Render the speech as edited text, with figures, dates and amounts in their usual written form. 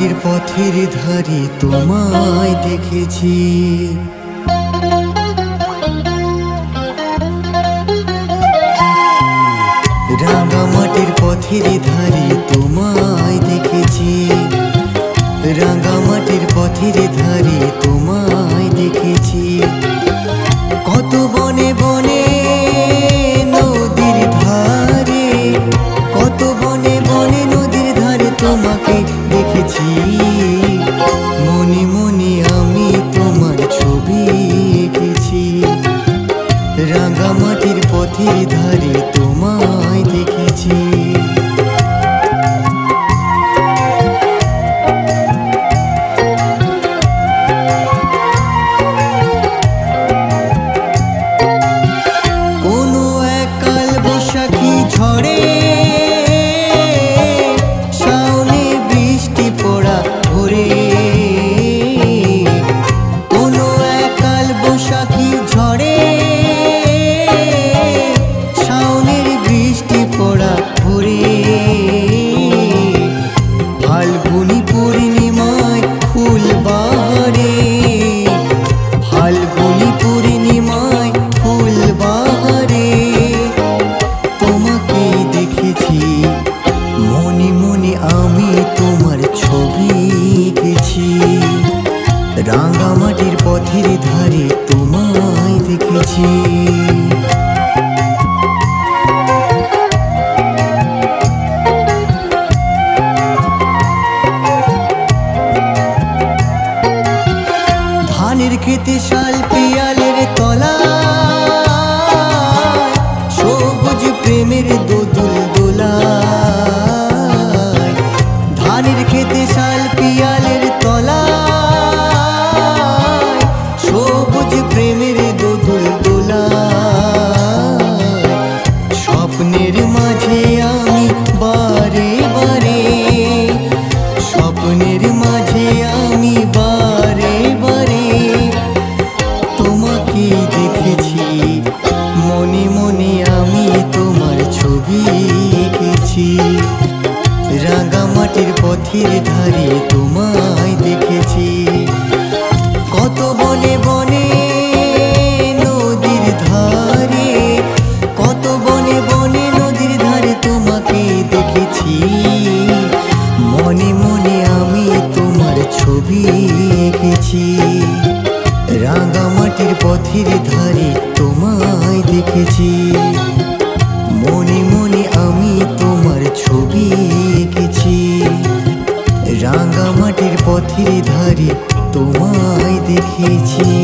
রাঙামাটির পথের ধারে তোমায় দেখেছি, রাঙামাটির পথের ধারে তোমায় দেখেছি, রাঙামাটির পথের ধারে তোমায় দেখেছি। কত বনে বনে নদীর ধারে, কত বনে বনে নদীর ধারে তোমাকে দেখেছি। মনে মনে আমি তোমার ছবি এঁকেছি, রাঙামাটির পথের ধারে তোমায় দেখেছি। কোনো এক কাল বৈশাখী ঝড়ে শাওনে বৃষ্টি পড়া ভোরে, কোনো এক কাল বৈশাখী ঝড়ে শাওনের বৃষ্টি পড়া ভোরে, ফাল্গুনী পূর্ণিমায় ফুল বাহারে, ফাল্গুনী পূর্ণিমায় ফুল বাহারে তোমাকে দেখেছি। মনে মনে আমি তোমার ছবি এঁকেছি, রাঙামাটির পথের ধারে তোমায় দেখেছি। ধানের খেতে শাল পিয়ালের তলায়, সবুজ প্রেমের দোদুল দোলায়। ধানের খেতে শাল পিয়ালের তলায়, সবুজ প্রেমের দোদুল দোলায়। স্বপ্নের মাঝে আমি বারে বারে, স্বপ্নের মাঝে আমি বারে বারে তোমাকে দেখেছি। মনে মনে আমি তোমার ছবি এঁকেছি, রাঙামাটির পথের ধারে তোমায় দেখেছি। কত বনে বনে নদীর ধারে, কত বনে বনে নদীর ধারে তোমাকে দেখেছি। মনে মনে আমি তোমার ছবি এঁকেছি, রাঙামাটির পথের ধারে তোমায় দেখেছি। মনে মনে আমি তোমার ছবি এঁকেছি, রাঙামাটির পথের ধারে তোমায় দেখেছি।